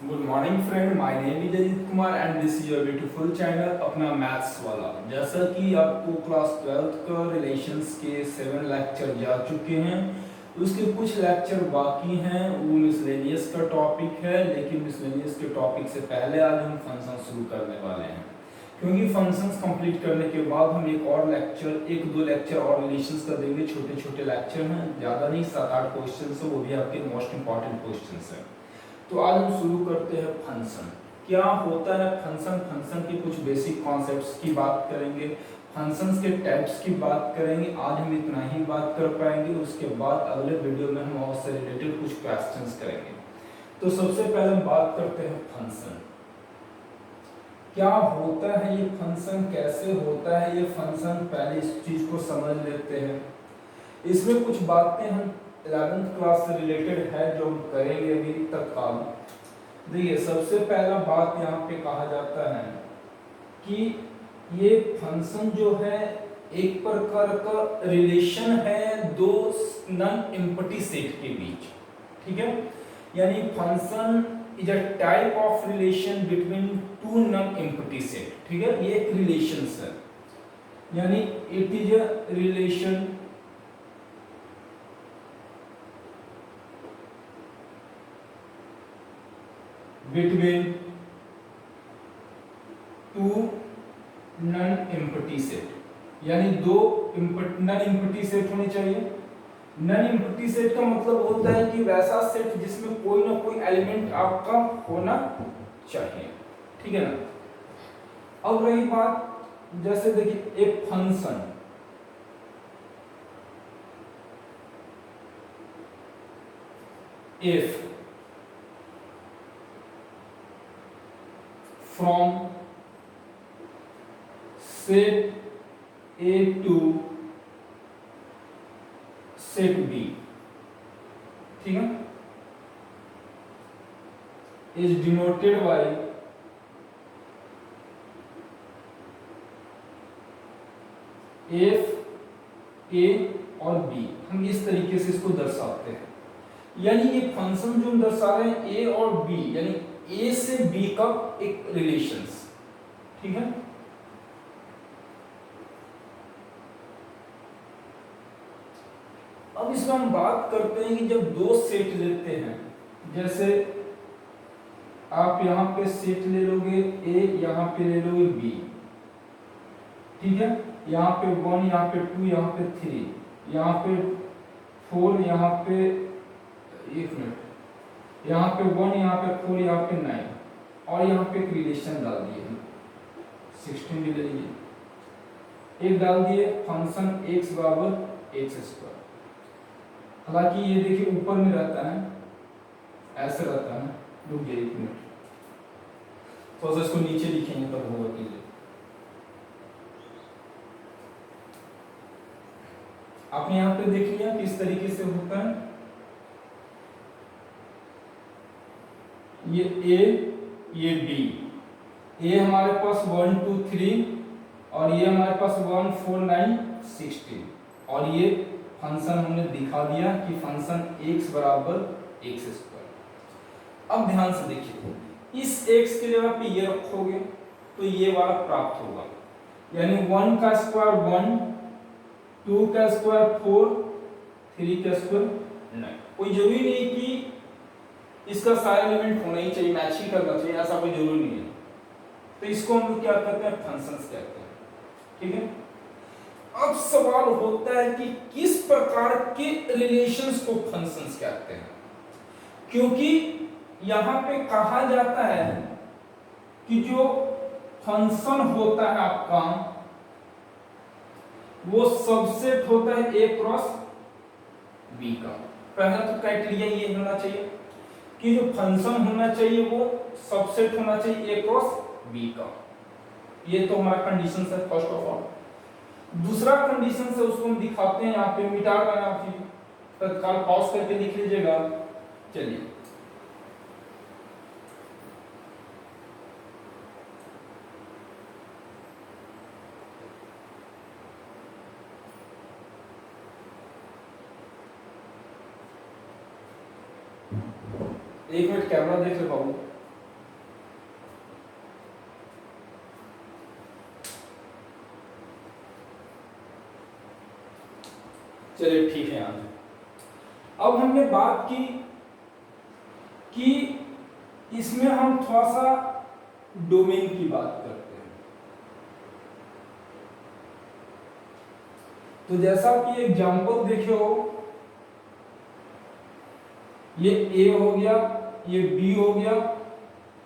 Good morning friend, my name is Ajit Kumar and this is your beautiful channel अपना maths वाला। जैसा कि आपको क्लास 12th का रिलेशंस के 7 लेक्चर जा चुके हैं, उसके कुछ लेक्चर बाकी हैं। वो मिसलेनियस का टॉपिक है, लेकिन मिसलेनियस के टॉपिक से पहले आज हम फंक्शन शुरू करने वाले हैं, क्योंकि फंक्शंस कंप्लीट करने के बाद हम एक दो लेक्चर और रिलेशंस का देंगे। छोटे छोटे लेक्चर हैं, ज़्यादा नहीं, 7-8 क्वेश्चन है, वो भी आपके मोस्ट इंपॉर्टेंट क्वेश्चन हैं। तो आज हम शुरू करते हैं फंक्शन। क्या होता है फंक्शन? फंक्शन के कुछ बेसिक कॉन्सेप्ट्स की बात करेंगे, फंक्शंस के टाइप्स की बात करेंगे। आज हम इतना ही बात कर पाएंगे, उसके बाद अगले वीडियो में हम उससे रिलेटेड कुछ क्वेश्चंस करेंगे। तो सबसे पहले हम बात करते हैं फंक्शन। क्या होता है ये फंक्शन, कैसे होता है ये फंक्शन, पहले इस चीज को समझ लेते हैं। इसमें कुछ बातें हम 11th क्लास से रिलेटेड है जो हम करेंगे अभी तत्काल। देखिए, सबसे पहला बात यहाँ पे कहा जाता है कि ये फंक्शन जो है एक प्रकार का रिलेशन है दो नॉन एम्प्टी सेट के बीच, ठीक है। यानी function is a type of relation between two non empty set, ठीक है। ये एक रिलेशन है, यानी it is a relation between two non empty set, यानी दो नॉन एम्प्टी सेट होने चाहिए। नॉन एम्प्टी सेट का मतलब होता है कि वैसा सेट जिसमें कोई ना कोई एलिमेंट आपका होना चाहिए, ठीक है ना। अब रही बात, जैसे देखिए एक function if from set A to set B, ठीक है, is denoted by F, A और B। हम इस तरीके से इसको दर्शाते हैं। यानी ये फंक्शन जो हम दर्शा रहे हैं A और B, यानी A से B का एक रिलेशंस, ठीक है। अब इसमें हम बात करते हैं कि जब दो सेट लेते हैं, जैसे आप यहां पे सेट ले लोगे A, यहां पे ले लोगे B, ठीक है। यहां पे 1, यहां पे 2, यहां पे 3, यहां पे 4, यहां पे 1 मिनट, यहाँ पे 1, यहाँ पे 4, यहाँ पे 9, और यहाँ पे एक रिलेशन डाल दिए हम 16 भी ले लीजिए, एक डाल दिए फंक्शन x बराबर एक्स स्क्वायर। हालांकि ये देखिए ऊपर में रहता है, ऐसे रहता है, रुक जाइए 1 मिनट, तो इसको नीचे लिखेंगे तब होगा कीजिए। आपने यहाँ पे देख लिया किस तरीके से होता है। ये A, ये B, A हमारे पास 1 2 3 और ये हमारे पास 1 4 9 16, और ये फंक्शन हमने दिखा दिया कि फंक्शन x बराबर एक्स स्क्वायर। अब ध्यान से देखिए, इस x के जगह पे ये रखोगे तो ये वाला प्राप्त होगा, यानी 1 का स्क्वायर 1, 2 का स्क्वायर 4, 3 का स्क्वायर 9। कोई जरूरी नहीं कि इसका सारा एलिमेंट होना ही चाहिए, मैच ही करना चाहिए, ऐसा कोई जरूरी नहीं है। तो इसको हम लोग क्या कहते हैं, फंक्शंस कहते हैं, ठीक है। अब सवाल होता है कि किस प्रकार के रिलेशंस को फंक्शंस कहते हैं, क्योंकि यहां पे कहा जाता है कि जो फंक्शन होता है आपका वो सबसेट होता है A क्रॉस B का। पहला तो क्राइटेरिया ये होना चाहिए कि जो फंक्शन होना चाहिए वो सबसेट होना चाहिए A क्रॉस B का। ये तो हमारा कंडीशन है फर्स्ट ऑफ ऑल। दूसरा कंडीशन है उसको हम दिखाते हैं, यहाँ पे मिटा देना, फिर तत्काल पॉज करके लिख लीजिएगा। चलिए, एक मिनट कैमरा देख ले बाबू। चलिए ठीक है यहाँ। अब हमने बात की कि इसमें हम थोड़ा सा डोमेन की बात करते हैं। तो जैसा कि एग्जांपल देखे हो, ये a हो गया, ये b हो गया,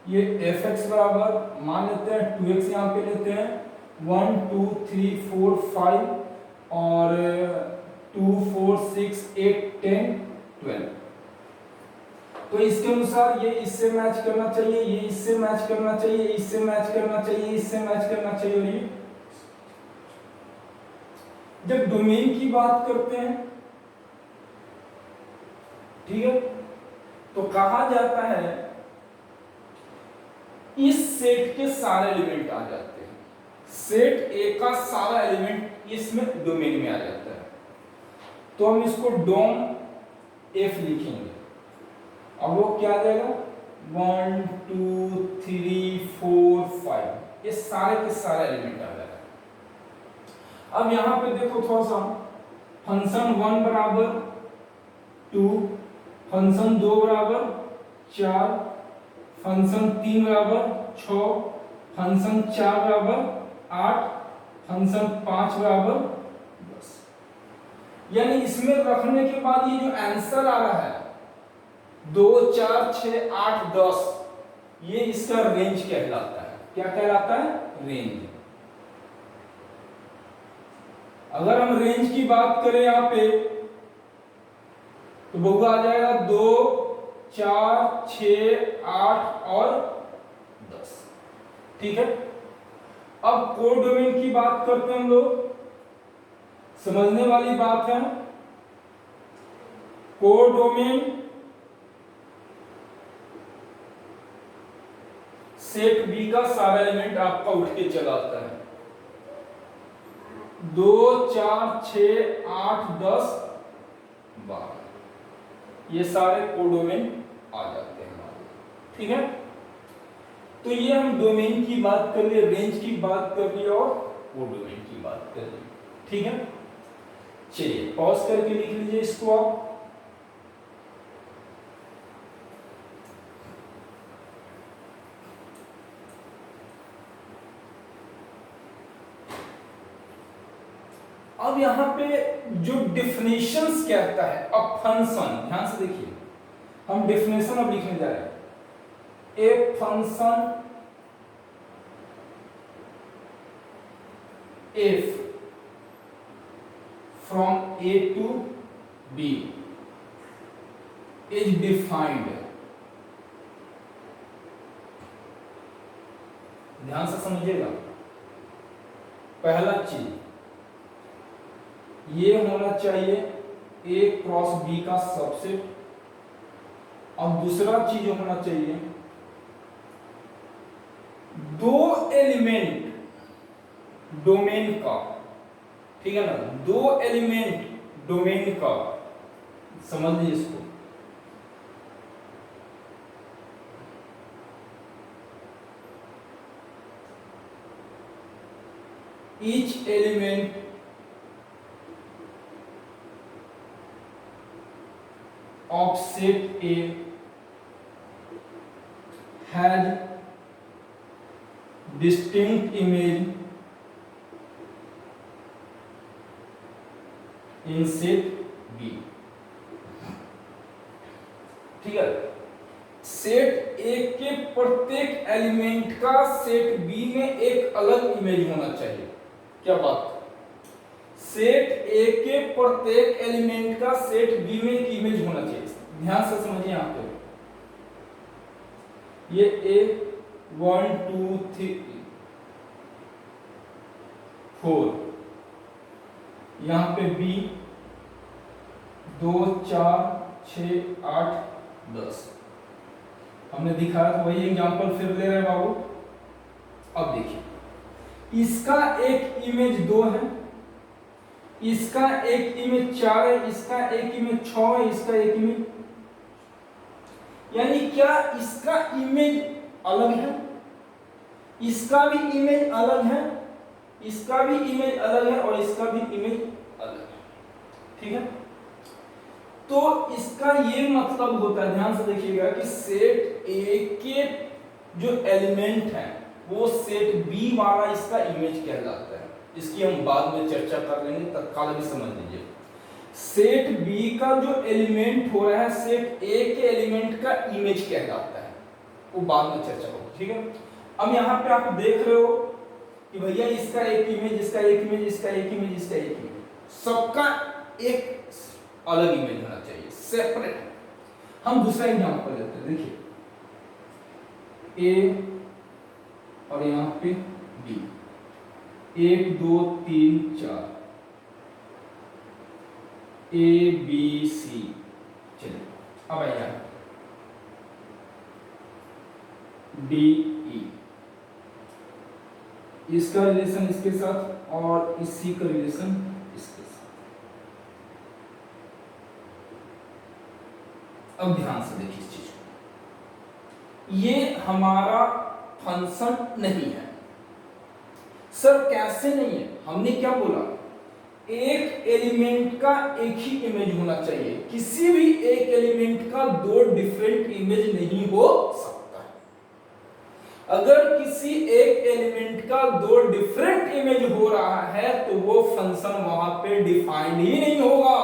ये fx बराबर मान लेते हैं 2x यहाँ पे लेते हैं 1 2 3 4 5 और 2 4 6 8 10 12। तो इसके अनुसार ये इससे मैच करना चाहिए, ये इससे मैच करना चाहिए, इससे मैच करना चाहिए, इससे मैच करना चाहिए। और ये जब डोमेन की बात करते हैं, ठीक है, तो कहा जाता है इस सेट के सारे एलिमेंट आ जाते हैं। सेट ए का सारा एलिमेंट इसमें डोमेन में आ जाता है। तो हम इसको डोम एफ लिखेंगे। अब वो क्या आ जाएगा 1 2 3 4 5, ये सारे के सारे एलिमेंट आ जाएगा। अब यहां पे देखो थोड़ा सा, फंक्शन 1 बराबर 2, फंक्शन 2 बराबर 4, फंक्शन 3 बराबर 6, फंक्शन 4 बराबर 8, फंक्शन 5 बराबर 10। यानी इसमें रखने के बाद ये जो आंसर आ रहा है 2 4 6 8 10, ये इसका रेंज कहलाता है। क्या कहलाता है? रेंज। अगर हम रेंज की बात करें यहां पे, तो बहू आ जाएगा 2 4 6 8 और 10। ठीक है। अब कोडोमेन की बात करते हैं हम लोग। समझने वाली बात है, कोडोमेन सेट बी का सारा एलिमेंट आपका उठ के चला आता है। 2 4 6 8 10 12, ये सारे कोडोमेन आ जाते हैं। ठीक है। तो ये हम डोमेन की बात कर लिए, रेंज की बात कर ली और कोडोमेन की बात कर ली। ठीक है। चलिए पॉज करके लिख लीजिए इसको आप। अब यहां पे जो डिफिनेशंस कहता है अब फंक्शन, ध्यान से देखिए, हम डिफिनेशन अब लिखने जा रहे हैं। A function f from A to B is defined, ध्यान से समझिएगा। पहला चीज ये होना चाहिए ए क्रॉस बी का सबसेट। अब दूसरा चीज होना चाहिए दो एलिमेंट डोमेन का, ठीक है ना, दो एलिमेंट डोमेन का, समझ लीजिए इसको। Each element of set A has distinct image in set B। ठीक है। सेट A के प्रत्येक एलिमेंट का सेट B में एक अलग इमेज होना चाहिए। क्या बात? सेट A के प्रत्येक एलिमेंट का सेट B में एक इमेज होना चाहिए। ध्यान से समझिए यहां पे, ये A 1 2 3 4, यहां पे B 2 4 6 8 10। हमने दिखाया था वही एग्जांपल फिर ले रहे हैं बाबू। अब देखिए, इसका एक इमेज 2 है, इसका एक इमेज 4 है, इसका एक इमेज 6 है, इसका एक इमेज, यानी क्या इसका इमेज अलग है, इसका भी इमेज अलग है, इसका भी इमेज अलग है और इसका भी इमेज अलग है। ठीक है। तो इसका ये मतलब होता है, ध्यान से देखिएगा, कि सेट ए के जो एलिमेंट है वो सेट बी वाला इसका इमेज कहलाता है। इसकी हम बाद में चर्चा कर लेंगे, तत्काल भी समझ लीजिए। सेट बी का जो एलिमेंट हो रहा है सेट ए के एलिमेंट का इमेज कहलाता है, वो बाद में चर्चा होगी, ठीक है। अब यहाँ पे आप देख रहे हो कि भैया इसका एक इमेज, इसका एक इमेज, इसका एक इमेज, इसका एक इमेज, सबका एक अलग इमेज होना चाहिए, सेपरेट। हम दूसरा एग्जांपल लेते हैं, देखिए ए और यहाँ पे बी, 1 2 3 4, ए बी सी। चलिए अब आइए डी ई, इसका रिलेशन इसके साथ और इसी का रिलेशन इसके साथ। अब ध्यान से देखिए इस चीज को, ये हमारा फंक्शन नहीं है। सर कैसे नहीं है? हमने क्या बोला, एक एलिमेंट का एक ही इमेज होना चाहिए, किसी भी एक एलिमेंट का दो डिफरेंट इमेज नहीं हो सकता है। अगर किसी एक एलिमेंट का दो डिफरेंट इमेज हो रहा है तो वो फंक्शन वहां पे डिफाइंड ही नहीं होगा।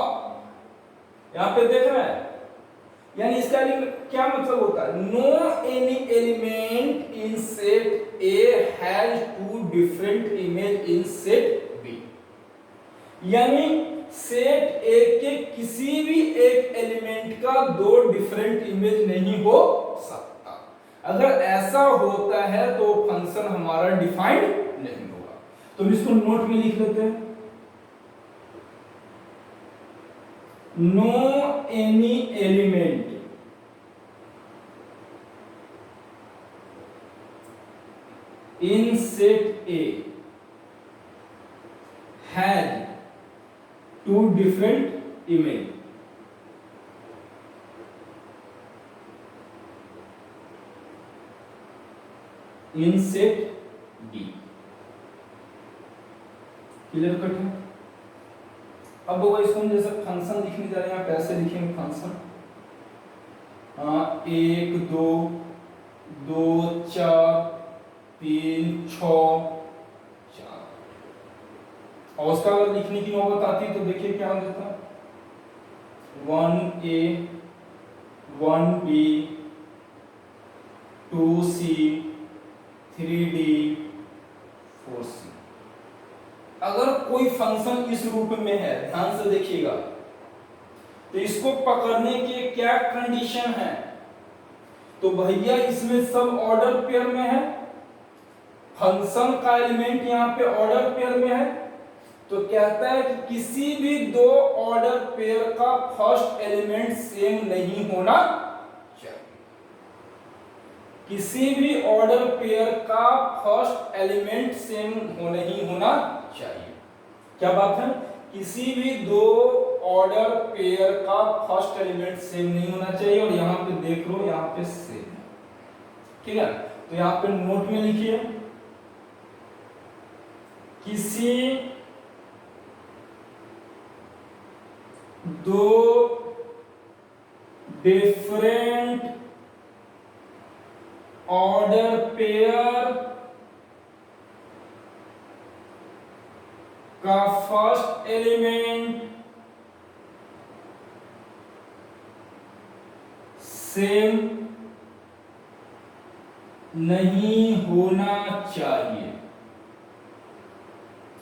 यहां पे देख रहे हैं, यानी इसका क्या मतलब होता है, no any element in set A has two different image in set B. यानी सेट ए के किसी भी एक एलिमेंट का दो डिफरेंट इमेज नहीं हो सकता। अगर ऐसा होता है तो फंक्शन हमारा डिफाइंड नहीं होगा। तो इसको नोट में लिख लेते हैं, no any element in set A has two different image in set B। Clear cut है? अब वो इसको हम जैसे फंक्शन लिखने जा रहे हैं, कैसे लिखेंगे फंक्शन, 1 2 2 4 3 6 4। और उसका अगर लिखने की नौबत आती तो देखिए क्या हो जाता, 1A 1B 2C 3D 4C। अगर कोई फंक्शन इस रूप में है, ध्यान से देखिएगा, तो इसको पकड़ने के क्या कंडीशन है, तो भैया इसमें सब ऑर्डर पेयर में है, फंक्शन का एलिमेंट यहाँ पे ऑर्डर पेयर में है, तो कहता है कि किसी भी दो ऑर्डर पेयर का फर्स्ट एलिमेंट सेम नहीं होना चाहिए। किसी भी ऑर्डर पेयर का फर्स्ट एलिमेंट सेम नहीं होना चाहिए। क्या बात है? किसी भी दो ऑर्डर पेयर का फर्स्ट एलिमेंट सेम नहीं होना चाहिए। और यहाँ पे देख लो, यहाँ पे सेम है, ठीक है। तो यहाँ पे नोट में लिखिए, किसी दो डिफरेंट ऑर्डर पेयर का फर्स्ट एलिमेंट सेम नहीं होना चाहिए।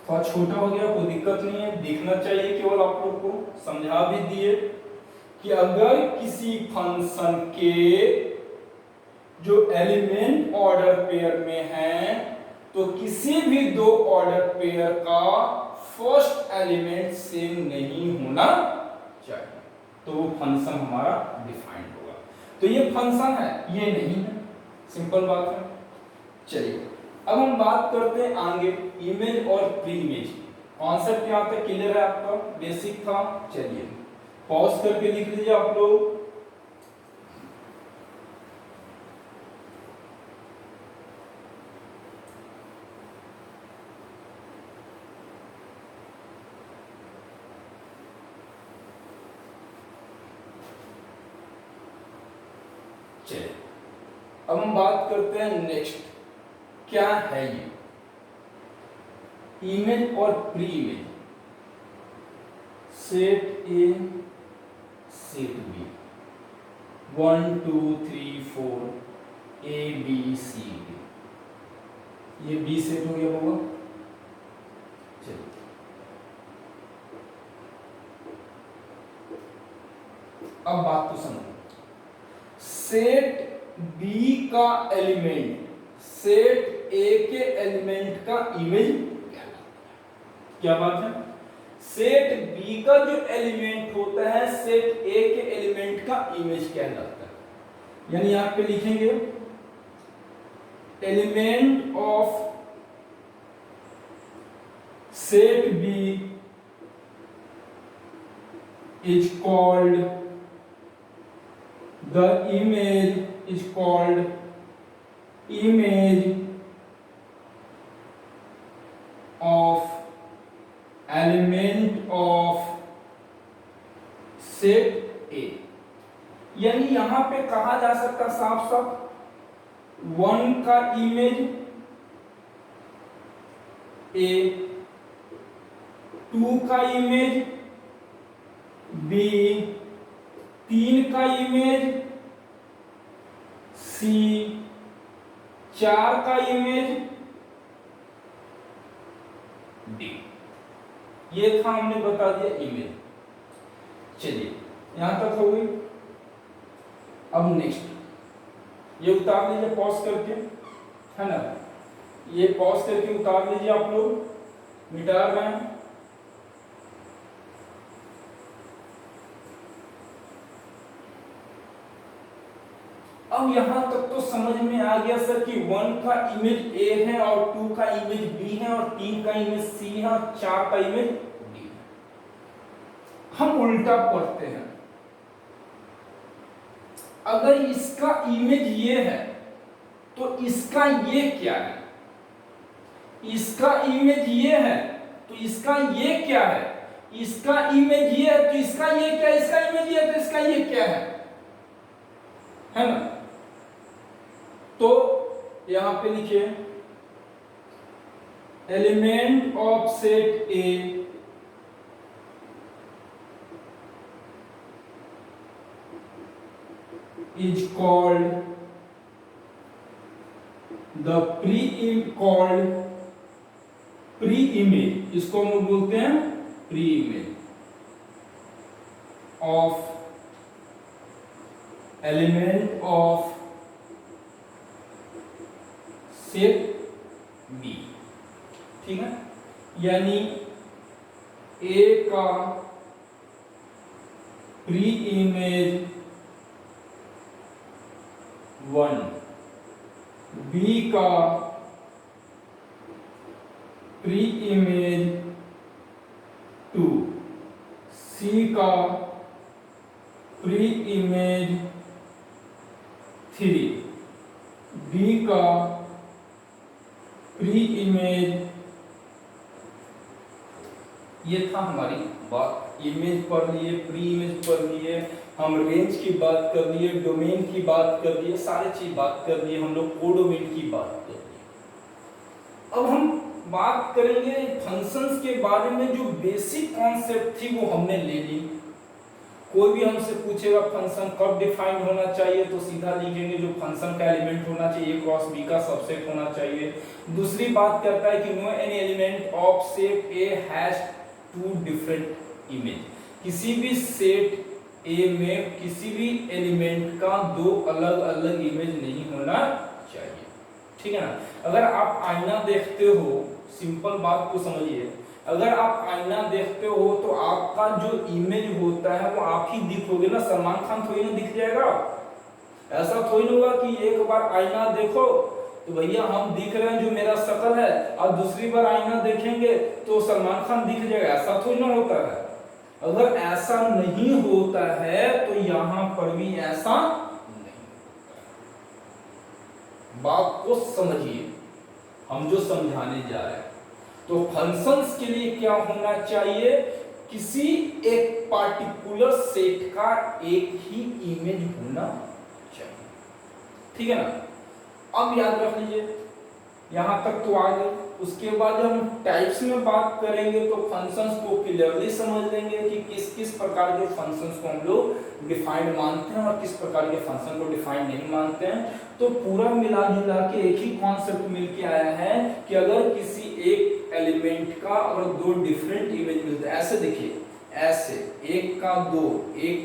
थोड़ा छोटा हो गया, कोई दिक्कत नहीं है, दिखना चाहिए, केवल आप लोग को समझा भी दिए कि अगर किसी फंक्शन के जो एलिमेंट ऑर्डर पेयर में है तो किसी भी दो ऑर्डर पेयर का फर्स्ट एलिमेंट सेम नहीं होना चाहिए, तो वो फंक्शन हमारा डिफाइंड होगा। तो ये फंक्शन है, ये नहीं है, सिंपल बात है। चलिए अब हम बात करते हैं आगे इमेज और प्री इमेज। कॉन्सेप्ट यहाँ पे क्लियर है आपका, बेसिक था। चलिए पॉज करके लिख लीजिए आप लोग। चलिए अब हम बात करते हैं नेक्स्ट, क्या है ये इमेज और pre image. Set A set B 1 2 3 4 A B C D, ये बी सेट हो गया होगा। चलिए अब बात को समझो, सेट बी का एलिमेंट सेट ए के एलिमेंट का इमेज क्या बात है, सेट बी का जो एलिमेंट होता है सेट ए के एलिमेंट का इमेज कहलाता है। यानी यहां पे लिखेंगे element of set B is called the image is called image of element of set A। यानी यहां पे कहा जा सकता साफ साफ 1 का इमेज A, 2 का इमेज B, 3 का इमेज सी, 4 का इमेज डी। ये था, हमने बता दिया इमेज। चलिए यहां तक हो गई। अब नेक्स्ट ये उतार लीजिए पॉज करके, है ना, ये पॉज करके उतार लीजिए आप लोग, मिटा रहे हैं। अब यहां तक तो समझ में आ गया सर कि 1 का इमेज ए है और 2 का इमेज बी है और 3 का इमेज सी है और 4 का इमेज डी है। हम उल्टा पढ़ते हैं, अगर इसका इमेज ये है तो इसका ये क्या है, इसका इमेज ये है तो इसका ये क्या है, इसका इमेज ये है तो इसका ये क्या है, इसका इमेज ये है तो इसका ये क्या है ना। तो यहां पे लिखिए element of set A is called the pre image, इसको हम बोलते हैं pre image of element of set B. ठीक है, यानी ए का प्री इमेज 1, बी का प्री इमेज 2, सी का प्री इमेज 3, डी का प्री इमेज। ये था हमारी बात, इमेज पढ़ लिए, प्री इमेज पढ़ लिए, हम रेंज की बात कर लिए, डोमेन की बात कर लिए, सारे चीज बात कर लिए, हम लोग कोडोमेन की बात कर लिए। अब हम बात करेंगे फंक्शंस के बारे में, जो बेसिक कॉन्सेप्ट थी वो हमने ले ली। कोई भी हमसे पूछेगा फंक्शन कब डिफाइंड होना चाहिए तो सीधा लिखेंगे जो फंक्शन का एलिमेंट होना चाहिए A क्रॉस B का सबसेट होना चाहिए। दूसरी बात करता है कि no any element of set A has two different image, किसी भी सेट A में किसी भी एलिमेंट का दो अलग अलग इमेज नहीं होना चाहिए। ठीक है ना, अगर आप आईना देखते हो, सिंपल बात को समझिए, अगर आप आईना देखते हो तो आपका जो इमेज होता है वो आप ही दिखोगे ना, सलमान खान थोड़ी ना दिख जाएगा। ऐसा थोड़ी ना होगा कि एक बार आईना देखो तो भैया हम दिख रहे हैं जो मेरा शक्ल है, और दूसरी बार आईना देखेंगे तो सलमान खान दिख जाएगा, ऐसा थोड़ी ना होता है। अगर ऐसा नहीं होता है तो यहां पर भी ऐसा नहीं होता है। बात को समझिए, हम जो समझाने जा रहे हैं, तो फंक्शंस के लिए क्या होना चाहिए, किसी एक पार्टिकुलर सेट का एक ही इमेज होना चाहिए। ठीक है ना। अब याद रख लीजिए, यहाँ तक तो आ गए। उसके बाद जब हम टाइप्स में बात करेंगे तो फंक्शंस को क्लियरली समझ लेंगे कि किस किस प्रकार के फंक्शंस को हम लोग डिफाइंड मानते हैं और किस प्रकार के फंक्शन को डिफाइंड नहीं मानते हैं। तो पूरा मिला जुला के एक ही कॉन्सेप्ट मिलके आया है कि अगर किसी एक एलिमेंट का अगर दो डिफरेंट इमेज मिलते हैं, ऐसे देखिए, ऐसे एक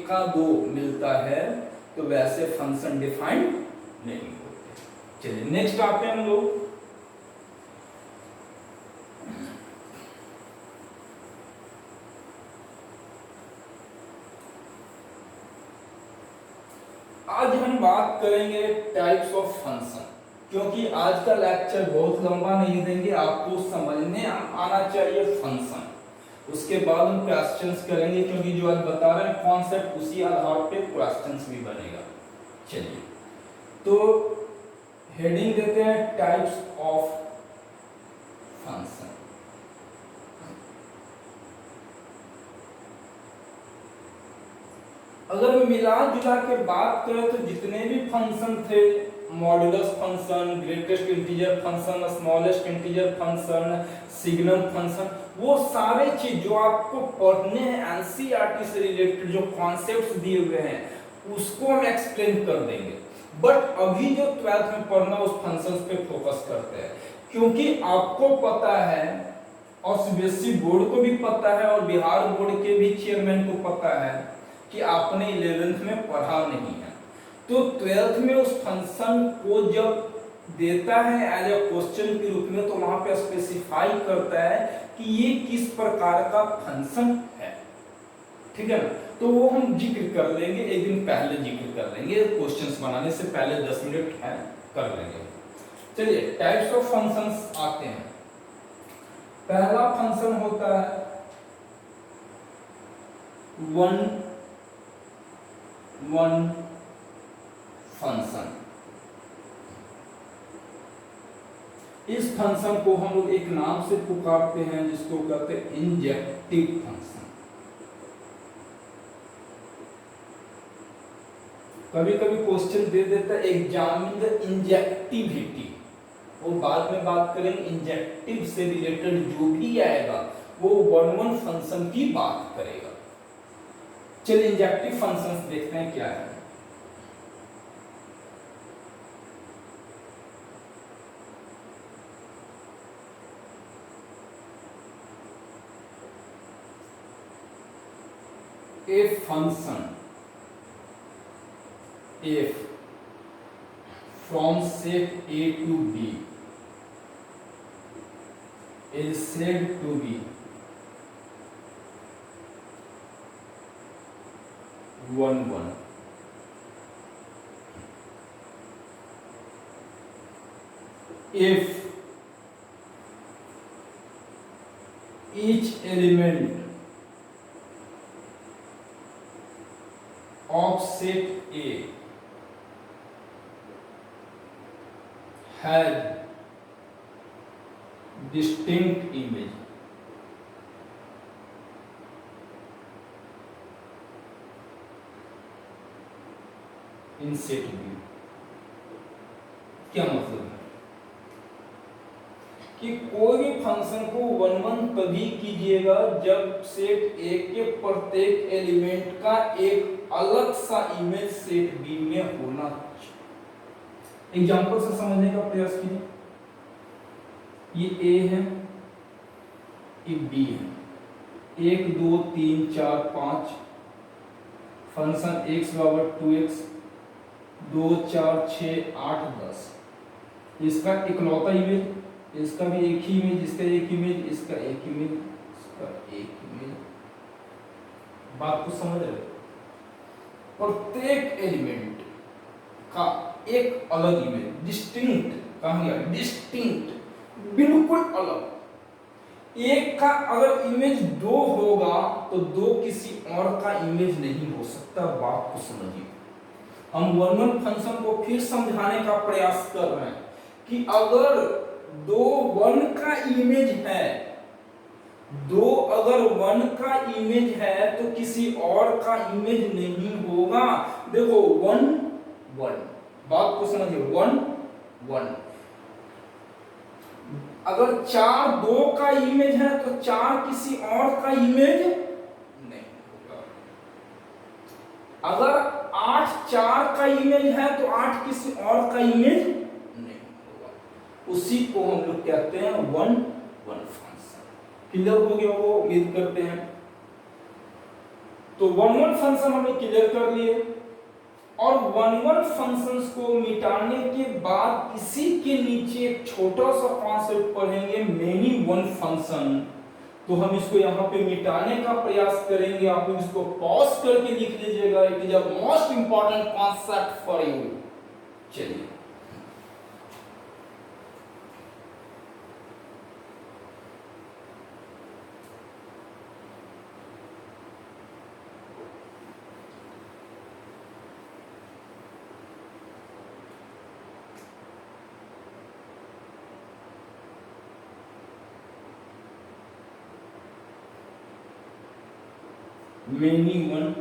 का दो मिलता है तो वैसे फंक्शन डिफाइंड नहीं होते। चलिए नेक्स्ट आते हैं हम लोग। आज हम बात करेंगे टाइप्स ऑफ फंक्शन, क्योंकि आज का लेक्चर बहुत लंबा नहीं देंगे, आपको समझने आना चाहिए फंक्शन। उसके बाद हम क्वेश्चंस करेंगे, क्योंकि जो आज बता रहे हैं कॉन्सेप्ट उसी आधार पे क्वेश्चंस भी बनेगा। चलिए तो हेडिंग देते हैं टाइप्स ऑफ फंक्शन। अगर मिला जुला के बात करें तो जितने भी फंक्शन थे, modulus function, greatest integer function, smallest integer function, signum function, वो सारे चीज जो आपको पढ़ने हैं एनसीईआरटी से रिलेटेड जो कॉन्सेप्ट्स दिए हुए हैं उसको हम एक्सप्लेन कर देंगे। बट अभी जो 12th में पढ़ना उस फंक्शंस पे फोकस करते हैं, क्योंकि आपको पता है और सीबीएसई बोर्ड को भी पता है और बिहार बोर्ड के भी चेयरमैन को पता है कि आपने 11th में पढ़ा नहीं है। तो 12th में उस फंक्शन को जब देता है एज ए क्वेश्चन के रूप में तो वहां पे स्पेसिफाई करता है कि ये किस प्रकार का फंक्शन है, ठीक है ना। तो वो हम जिक्र कर लेंगे, एक दिन पहले जिक्र कर लेंगे, क्वेश्चंस बनाने से पहले 10 मिनट है कर लेंगे। चलिए टाइप्स ऑफ फंक्शंस आते हैं। पहला फंक्शन होता है वन फंक्शन। इस फंक्शन को हम लोग एक नाम से पुकारते हैं जिसको कहते हैं इंजेक्टिव फंक्शन। कभी कभी क्वेश्चन दे देता है एग्जामिन द इंजेक्टिविटी, वो बाद में बात करेंगे। इंजेक्टिव से रिलेटेड जो भी आएगा वो वन फंक्शन की बात करेगा। चलिए इंजेक्टिव फंक्शंस देखते हैं क्या है। A function f from set A to B is said to be one if each element of set A has distinct image in set B। क्या मतलब है कि कोई भी फंक्शन को वन तभी कीजिएगा जब सेट ए के प्रत्येक एलिमेंट का एक अलग सा इमेज सेट बी में होना चाहिए। एग्जांपल से समझने का प्रयास कीजिए। ये ए है, ये बी है, 1 2 3 4 5 फंक्शन x बराबर 2x 2 4 6 8 10, इसका इकलौता इमेज, इसका भी एक ही इमेज, इसका एक इमेज, इसका एक इमेज, इसका एक इमेज। बात को समझ रहे? प्रत्येक एलिमेंट का एक अलग इमेज, डिस्टिंक्ट, कहा गया डिस्टिंक्ट, बिल्कुल अलग। एक का अगर इमेज 2 होगा तो 2 किसी और का इमेज नहीं हो सकता। बात को समझिए। हम वन फंक्शन को फिर समझाने का प्रयास कर रहे हैं कि अगर 2 1 का इमेज है, 2 अगर 1 का इमेज है तो किसी और का इमेज नहीं होगा। देखो 1 1 बात को समझिए, 1 1। अगर 4 2 का इमेज है तो 4 किसी और का इमेज नहीं होगा। अगर 8 4 का इमेज है तो 8 किसी और का इमेज नहीं होगा। उसी को हम लोग कहते हैं 1 1 फंक्शन। क्लियर हो गया वो, उम्मीद करते हैं। तो 1 1 फंक्शन हमने क्लियर कर लिए। और 1 1 फंक्शंस को मिटाने के बाद इसी के नीचे एक छोटा सा कॉन्सेप्ट पढ़ेंगे, मेनी वन फंक्शन। तो हम इसको यहाँ पे मिटाने का प्रयास करेंगे। आप इसको पॉज करके लिख लीजिएगा, it is a most important concept for you. चलिए, मेनी वन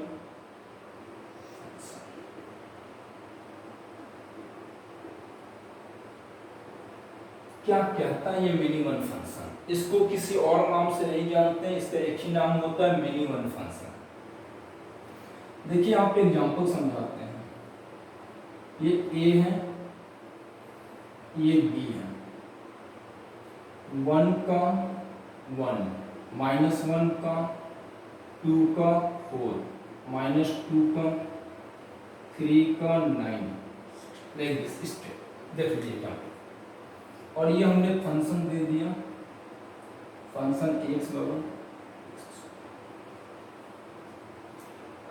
क्या कहता है ये मेनी वन फंक्शन? इसको किसी और नाम से नहीं जानते हैं, इसका एक ही नाम होता है मेनी वन फंक्शन। देखिए आप एग्जांपल समझाते हैं। ये ए है, ये बी है। 1 का 1, -1 का 2 का 4, -2 का 3 का 9, लाइक दिस। देख लीजिए क्या, और ये हमने फंक्शन दे दिया, फंक्शन x बराबर।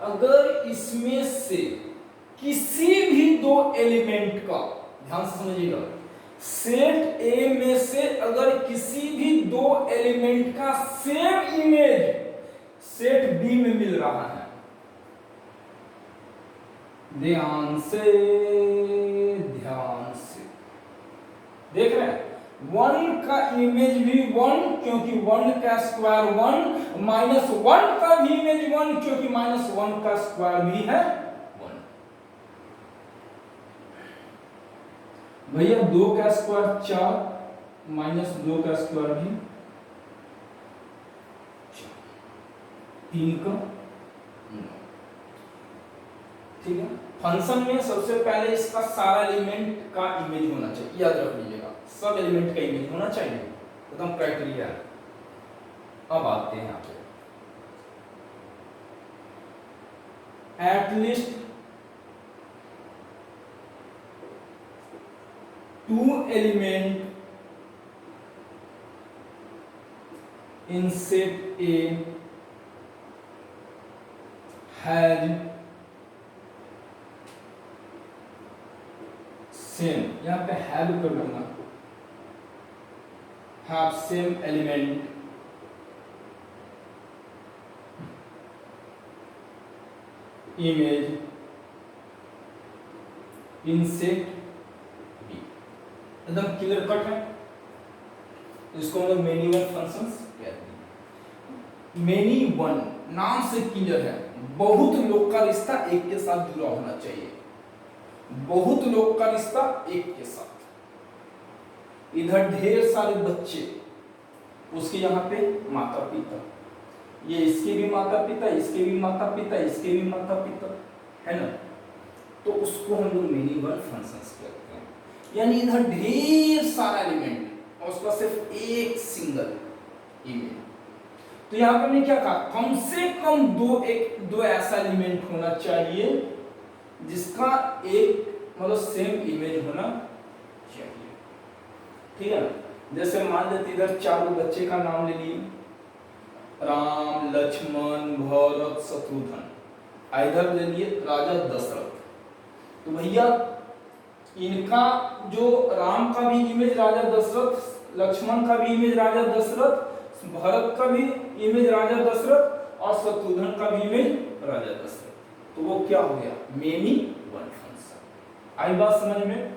अगर इसमें से किसी भी दो एलिमेंट का, ध्यान से समझिएगा, सेट ए में से अगर किसी भी दो एलिमेंट का सेम इमेज सेट बी में मिल रहा है, ध्यान से देख रहे हैं, 1 का इमेज भी 1 क्योंकि 1 का स्क्वायर 1, -1 का भी इमेज 1 क्योंकि -1 का स्क्वायर भी है 1। भैया 2 का स्क्वायर 4, -2 का स्क्वायर भी 4, 3 का 9। ठीक है, फंक्शन में सबसे पहले इसका सारा एलिमेंट का इमेज होना चाहिए, याद रख लीजिएगा, सब एलिमेंट का इमेज होना चाहिए, एकदम क्राइटेरिया है। अब आते हैं यहाँ पे, at least 2 element in set A has same, यहाँ पे हैव कर दूंगा, have same element image in set B. एकदम क्लियर कट है, इसको हम लोग मेनी वन फंक्शंस कहते हैं। मेनी वन नाम से क्लियर है, बहुत लोग का रिश्ता एक के साथ जुड़ा होना चाहिए, बहुत लोग का रिश्ता एक के साथ। इधर ढेर सारे बच्चे, उसके यहाँ पे माता पिता, ये इसके भी माता पिता, इसके भी माता पिता, इसके भी माता पिता, है ना, तो उसको हम लोग मेनी वन फंक्शंस कहते हैं। यानी इधर ढेर सारा एलिमेंट और उसका सिर्फ एक सिंगल इमेज। तो यहाँ पर हमने क्या कहा, कम से कम दो ऐसा एलिमेंट होना चाहिए जिसका एक मतलब सेम इमेज होना चाहिए। ठीक है ना, जैसे मान लेते इधर 4 बच्चे का नाम ले लिए, राम, लक्ष्मण, भरत, शत्रुघ्न, इधर ले लिए राजा दशरथ। तो भैया इनका जो राम का भी इमेज राजा दशरथ, लक्ष्मण का भी इमेज राजा दशरथ, भरत का भी इमेज राजा दशरथ और शत्रुघ्न का भी इमेज राजा दशरथ। तो वो क्या हो गया, मेनी वन फंक्शन। आई बात समझ में?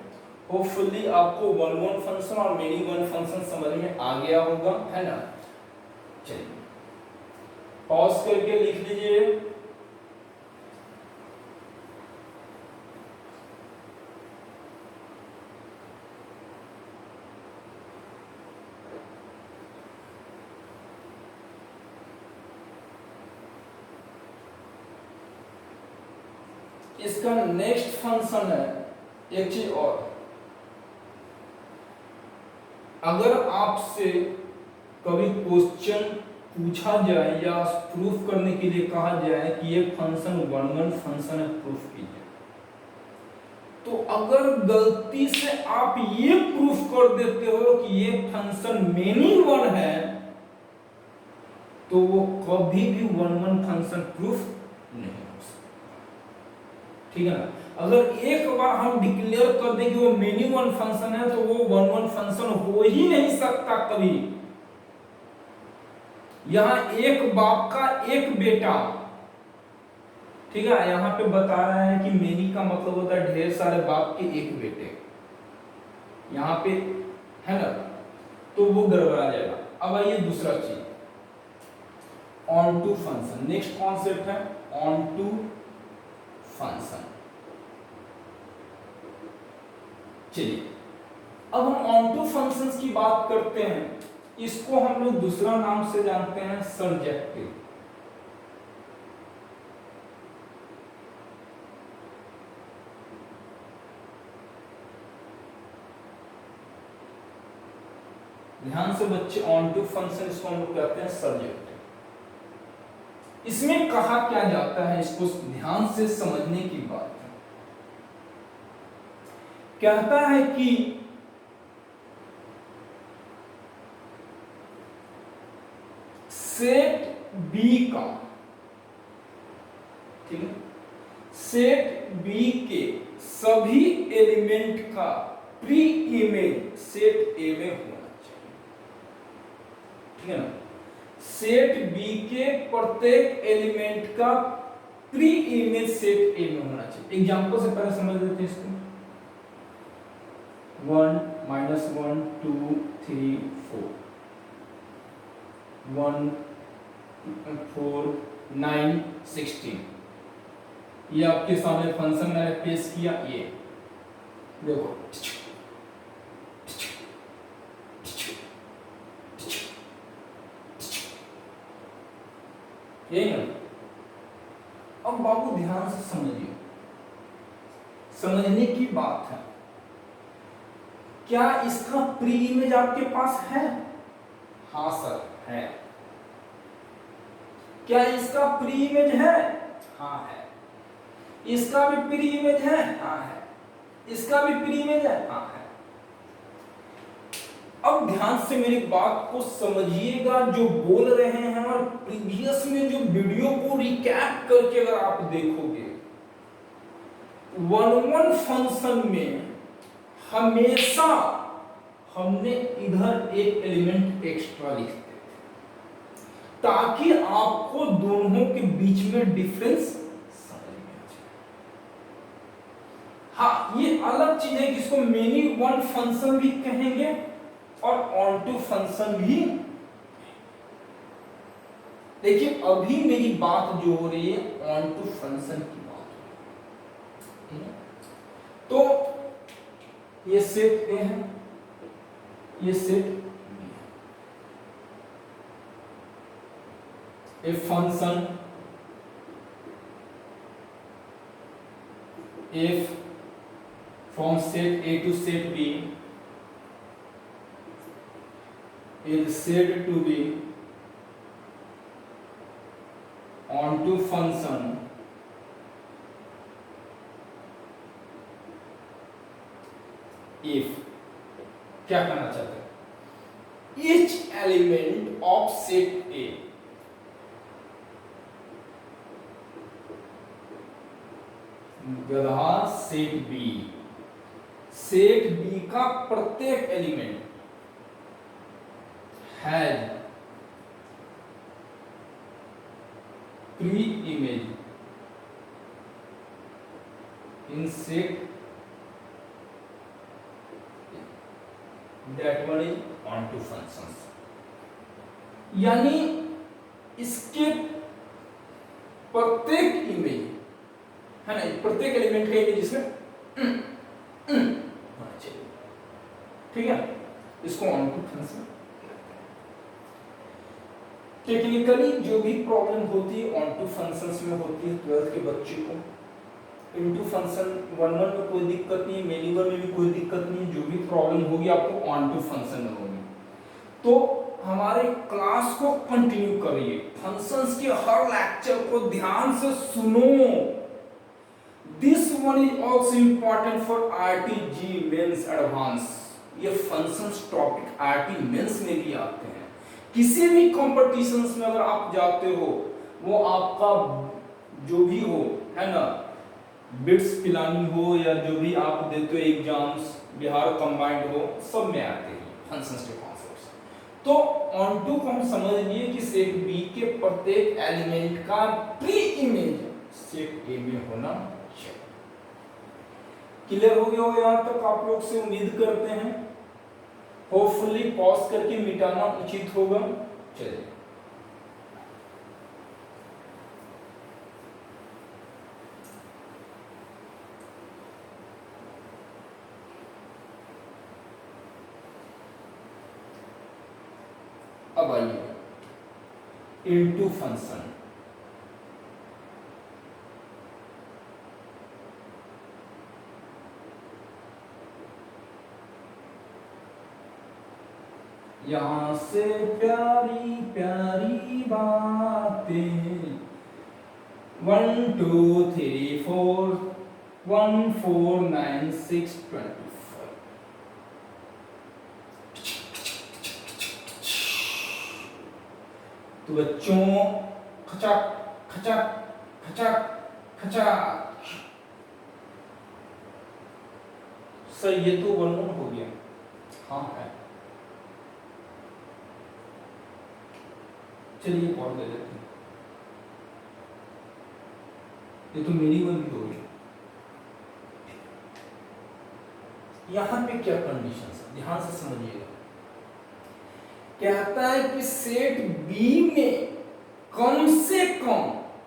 होपफुली आपको वन वन फंक्शन और मेनी वन फंक्शन समझ में आ गया होगा, है ना। चलिए पॉज करके लिख लीजिए। इसका नेक्स्ट फंक्शन है एक चीज और, अगर आपसे कभी क्वेश्चन पूछा जाए या प्रूफ करने के लिए कहा जाए कि ये फंक्शन वन फंक्शन है, प्रूफ कीजिए, तो अगर गलती से आप ये प्रूफ कर देते हो कि ये फंक्शन मेनी वन है, तो वो कभी भी वन फंक्शन प्रूफ नहीं हो सकता। ठीक है ना? अगर एक बार हम डिक्लेयर कर दें कि वो मेनी वन फंक्शन है, तो वो वन फंक्शन हो ही नहीं सकता कभी। यहां एक बाप का एक बेटा, ठीक है, यहां पे बता रहा है कि मेनी का मतलब होता है ढेर सारे बाप के एक बेटे, यहां पे है ना, तो वो गड़बड़ा जाएगा। अब आइए दूसरा चीज, onto function. Next concept है ऑन टू फंक्शन। चलिए अब हम ऑन टू फंक्शंस की बात करते हैं। इसको हम लोग दूसरा नाम से जानते हैं, सर्जेक्टिव। ध्यान से बच्चे, ऑन टू फंक्शन इसको हम लोग कहते हैं सर्जेक्टिव। इसमें कहा क्या जाता है, इसको ध्यान से समझने की बात है। कहता है कि सेट बी का, ठीक है, सेट बी के सभी एलिमेंट का प्री इमेज सेट ए में होना चाहिए। ठीक है ना? सेट बी के प्रत्येक एलिमेंट का प्री इमेज सेट ए में होना चाहिए। एग्जांपल से पहले समझ लेते हैं इसको। 1 -1 2 3 4 1 4 9 16, ये आपके सामने फंक्शन मैंने पेश किया। ये देखो, यही ना। अब बाबू ध्यान से समझिए, समझने की बात है। क्या इसका प्री इमेज आपके पास है? हाँ सर है। क्या इसका प्री इमेज है? हाँ है। इसका भी प्री इमेज है? हाँ है। इसका भी प्री इमेज है? हाँ है। अब ध्यान से मेरी बात को समझिएगा, जो बोल रहे हैं, और प्रीवियस में जो वीडियो को रिकैप करके अगर आप देखोगे, वन फंक्शन में हमेशा हमने इधर एक एलिमेंट एक्स्ट्रा लिख दिया ताकि आपको दोनों के बीच में डिफरेंस समझ में आ जाए। हाँ, ये अलग चीज है कि इसको मेनी वन फंक्शन भी कहेंगे और ऑन टू फंक्शन भी। देखिए अभी मेरी बात जो हो रही है ऑन टू फंक्शन की बात हो रही है। तो ये सेट ए है, ये सेट बी है। A function f from set A to set B is said to be onto function if, क्या कहना चाहते हैं, each element of set A गधा सेट B, सेट B का प्रत्येक element has pre-image in set that one is onto functions। यानी इसके प्रत्येक इमेज है ना, प्रत्येक एलिमेंट का इमेज इसमें होना चाहिए। ठीक है, इसको ऑनटू फंक्शन। टेक्निकली जो भी प्रॉब्लम होती है ऑन टू फंक्शंस में होती है 12th के बच्चे को, इनटू फंक्शन 1 1 में कोई दिक्कत नहीं, मेनी 1 में भी कोई दिक्कत नहीं, जो भी प्रॉब्लम होगी आपको ऑन टू फंक्शन में होगी। तो हमारे क्लास को कंटिन्यू करिए, फंक्शंस के हर लेक्चर को ध्यान से सुनो। This one is also important for RTG mains advance. ये फंक्शंस टॉपिक आरटी मेंस में भी आते हैं। किसी भी कॉम्पिटिशन्स में अगर आप जाते हो, वो आपका जो भी हो, है ना, बिट्स पिलानी हो या जो भी आप देते हो एग्जाम्स, बिहार कंबाइंड हो, सब में आते हैं फंक्शंस के कॉन्सेप्ट्स। तो ऑन टू को हम समझ लिए कि सेट बी के प्रत्येक एलिमेंट का प्री इमेज सेट ए में होना चाहिए। क्लियर हो गया हो यहाँ तक आप लोग से? उम्मीद करते हैं होपफुली पॉज करके मिटाना उचित होगा। चलिए अब आइए इनटू फंक्शन। यहां से प्यारी प्यारी बातें 1 2 3 4 1 4 9 6 25। तो बच्चों खचक खचक खचक खचक, सर ये तो 1 1 हो गया। हाँ है, चलिए और दे देते हैं। ये तो मेरी 1 भी हो गई। यहां पे क्या कंडीशन है, ध्यान से समझिएगा। कहता है कि सेट बी में कम से कम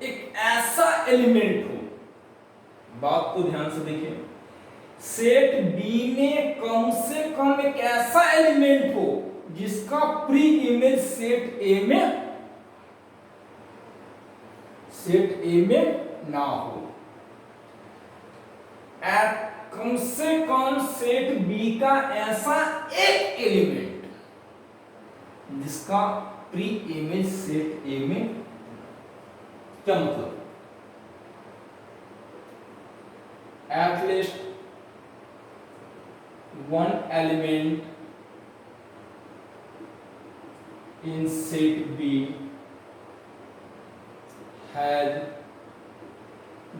एक ऐसा एलिमेंट हो, बात को ध्यान से देखिए, सेट बी में कम से कम एक ऐसा एलिमेंट हो जिसका प्री इमेज सेट ए में ना हो। कम से कम सेट बी का ऐसा एक एलिमेंट जिसका प्री इमेज सेट ए में, क्या मतलब, at least one element in set B has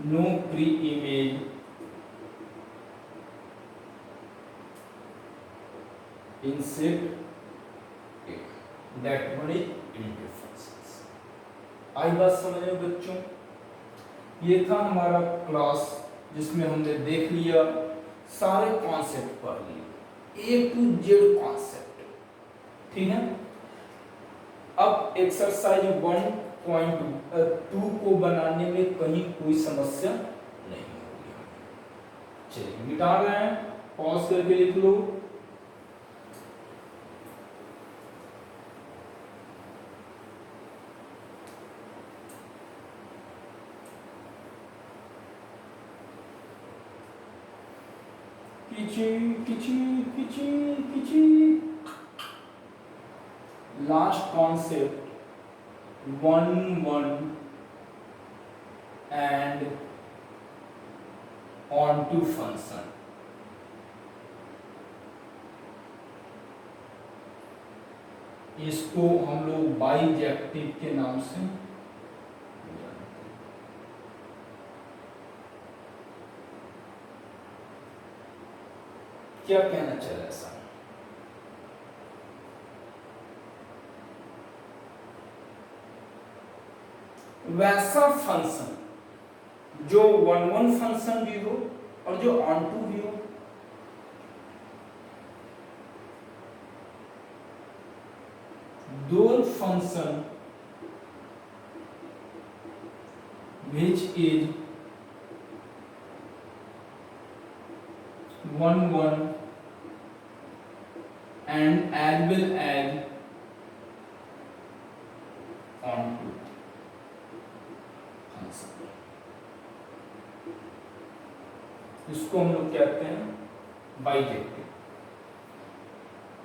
no pre-image in set A. That one is intuitive functions. आई बात समझ में बच्चों? ये था हमारा क्लास जिसमें हमने देख लिया, सारे कॉन्सेप्ट पढ़ लिए, A to Z कॉन्सेप्ट, ठीक है। अब एक्सरसाइज 1.2 को बनाने में कहीं कोई समस्या नहीं होगी। चलिए मिटा रहे हैं, पॉज करके लिख लो। किची किची किची किची। Last concept 1 1 and onto function। इसको हम लोग बाइजेक्टिव के नाम से क्या कहना चाहिए ऐसा? वैसा फंक्शन जो 1 1 फंक्शन भी हो और जो ऑन टू भी हो, दो function which is 1 1 and as well as on to function। इसको हम लोग कहते हैं बाइजेक्टिव।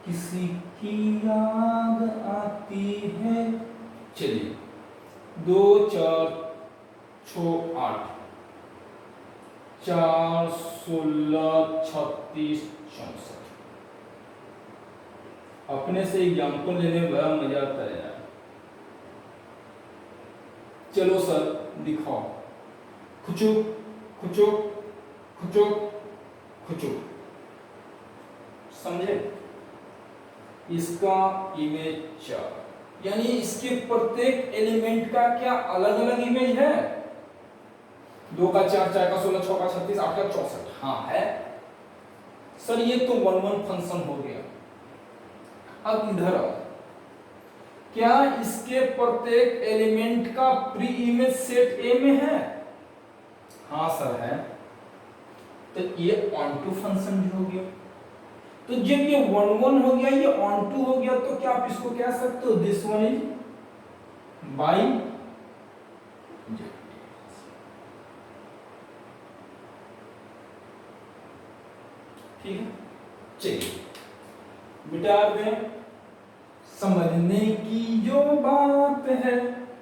किसी की याद आती है, चलिए 2 4 6 8 4 16 36 64। अपने से एग्जाम्पल लेने में बड़ा मजा आता है यार। चलो सर दिखाओ, खुचुक खुचुक खुचुक खुचुक, समझे? इसका इमेज 4, यानी इसके प्रत्येक एलिमेंट का क्या अलग अलग इमेज है? 2 का 4, 4 का 16, 6 का 36, 8 का 64। हाँ है सर, ये तो 1 1 फंक्शन हो गया। अब इधर आओ, क्या इसके प्रत्येक एलिमेंट का प्री इमेज सेट ए में है? हाँ सर है। तो ये ऑन टू फंक्शन भी हो गया। तो जब ये 1 1 हो गया, ये ऑन टू हो गया, तो क्या आप इसको कह सकते हो दिस वन इज बाई, ठीक है? चलिए मिटा दें। समझने की जो बात है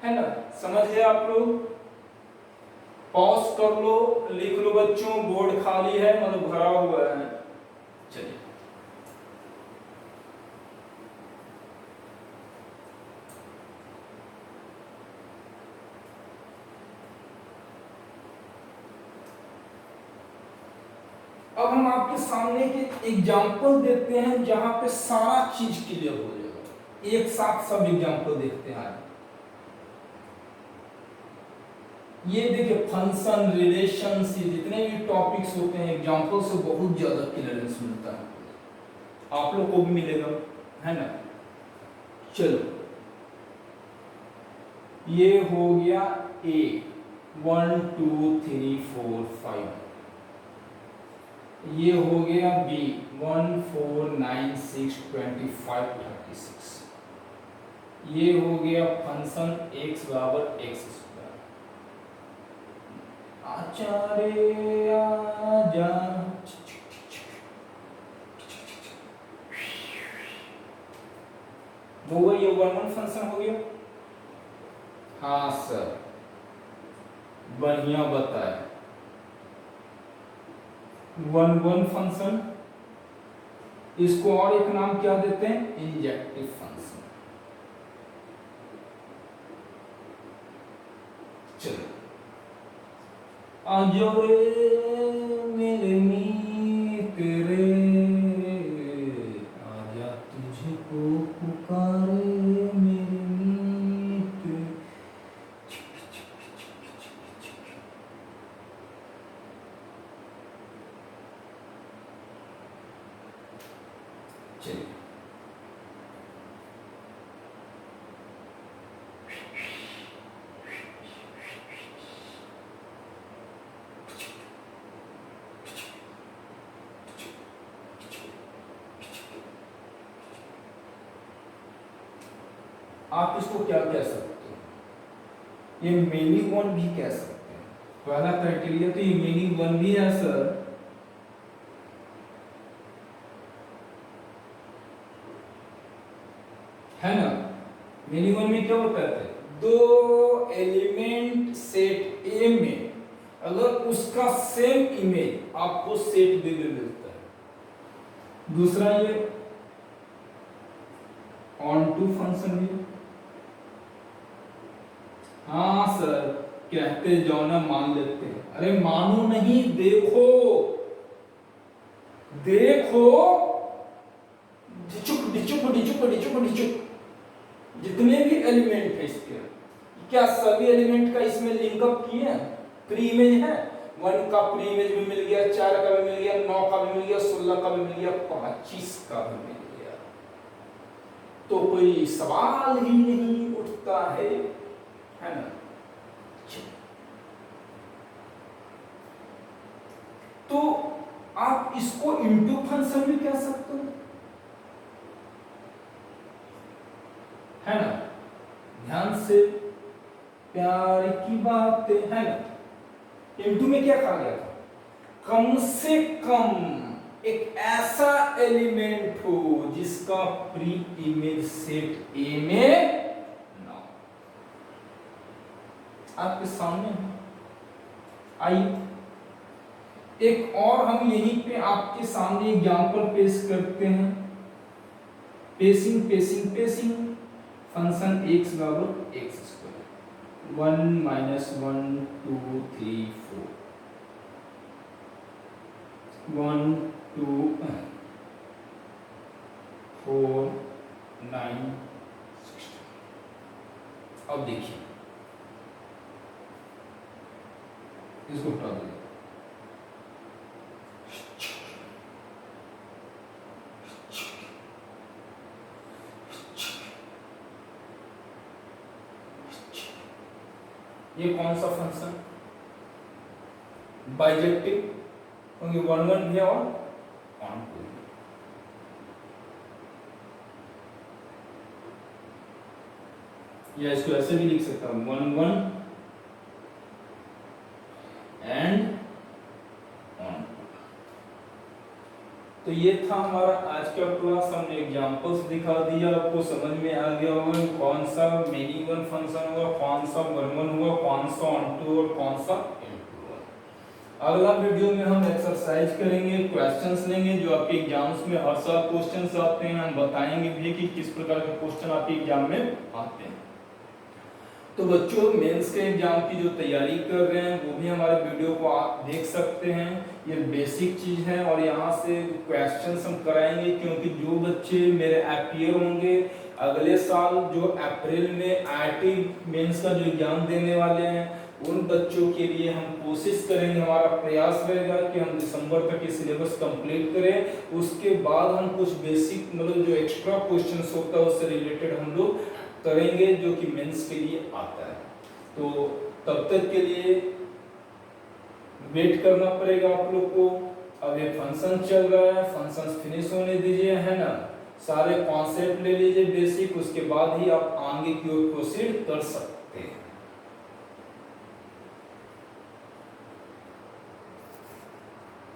ना? समझ गए आप लोग? पॉज कर लो, लिख लो बच्चों, बोर्ड खाली है मतलब भरा हुआ है। चलिए अब हम आपके सामने के एग्जाम्पल देते हैं जहां पे सारा चीज क्लियर हो जाएगा। एक साथ सब एग्जाम्पल देखते हैं आज। ये देखिए फंक्शन, रिलेशन से जितने भी टॉपिक्स होते हैं, एग्जाम्पल से बहुत ज्यादा क्लियरेंस मिलता है, आप लोग को भी मिलेगा, है ना? चलो ये हो गया ए, 1 2 3 4 5। ये हो गया बी, 1 4 9 6 25 36। ये हो गया फंक्शन x बराबर x स्क्वायर। आचार्य आजा, वो ये 1 1 फंक्शन हो गया। हाँ सर बढ़िया बताया। 1 1 फंक्शन, इसको और एक नाम क्या देते हैं? Injective function. चलो आजो रे मेरे मित्र, आजा तुझको पुकारे मेरे मित्र। चलिए आप इसको क्या कह सकते हो? ये मीनिंग वन भी कह सकते हैं। पहला क्राइटेरिया तो ये मीनिंग वन भी है सर, है ना? मीनिंग वन में क्या होता है? दो एलिमेंट सेट ए में अगर उसका सेम इमेज आपको सेट बी में मिलता है। दूसरा ये ऑन टू फंक्शन भी। हाँ सर कहते जाओ ना, मान लेते हैं। अरे मानो नहीं, देखो देखो, डिचुक डिचुक डिचुक डिचुक डिचुक, जितने भी एलिमेंट है इसके, क्या सभी एलिमेंट का इसमें लिंकअप किए हैं? प्री इमेज है। 1 का प्री इमेज भी मिल गया, 4 का भी मिल गया, 9 का भी मिल गया, 16 का भी मिल गया, 25 का भी मिल गया। तो कोई सवाल ही नहीं उठता है ना? तो आप इसको इनटू फंक्शन भी कह सकते हो, है ना? ध्यान से, प्यार की बात है ना? इनटू में क्या कहा गया था? कम से कम एक ऐसा एलिमेंट हो जिसका प्री इमेज सेट ए में ना हो। आपके सामने है। आइए एक और हम यहीं पे आपके सामने एग्जांपल पेश करते हैं। पेसिंग फंक्शन x बराबर एक्स स्क्वायर 1 - 1 2 3 4 1 2 4 9 16। अब देखिए इसको हटा दो। ये कौन सा फंक्शन बाइजेक्टिव, क्योंकि 1 1 है और ऑन 2। या इसको ऐसे भी लिख सकता हूं 1 1 एंड ऑन 2। तो ये था हमारा आज का क्लास। हमने एग्जांपल्स दिखा दिया, आपको समझ में आ गया होगा कौन सा मेनी वन फंक्शन होगा, कौन सा 1 1 होगा, कौन सा ऑन 2 और कौन सा इन 2 होगा। अगला वीडियो में हम एक्सरसाइज करेंगे, क्वेश्चंस लेंगे जो आपके एग्जाम्स में हर साल क्वेश्चंस आते हैं। हम बताएंगे भी कि किस प्रकार के क्वेश्चन आपके एग्जाम में आते हैं। तो बच्चों मेंस के एग्जाम की जो तैयारी कर रहे हैं वो भी हमारे वीडियो को आप देख सकते हैं। ये बेसिक चीज है और यहाँ से क्वेश्चंस हम कराएंगे, क्योंकि जो बच्चे मेरे अपीयर होंगे अगले साल जो अप्रैल में आईआईटी मेंस का जो एग्जाम देने वाले हैं उन बच्चों के लिए हम कोशिश करेंगे, हमारा प्रयास रहेगा कि हम दिसंबर तक ये सिलेबस कंप्लीट करें। उसके बाद हम कुछ बेसिक मतलब जो एक्स्ट्रा क्वेश्चंस होता है उससे रिलेटेड हम लोग करेंगे जो कि मेंस के लिए आता है। तो तब तक के लिए वेट करना पड़ेगा आप लोग को। अब ये फंक्शन चल रहा है, फंक्शंस फिनिश होने दीजिए, है ना। सारे कॉन्सेप्ट ले लीजिए बेसिक, उसके बाद ही आप आगे की ओर प्रोसीड कर सकते हैं।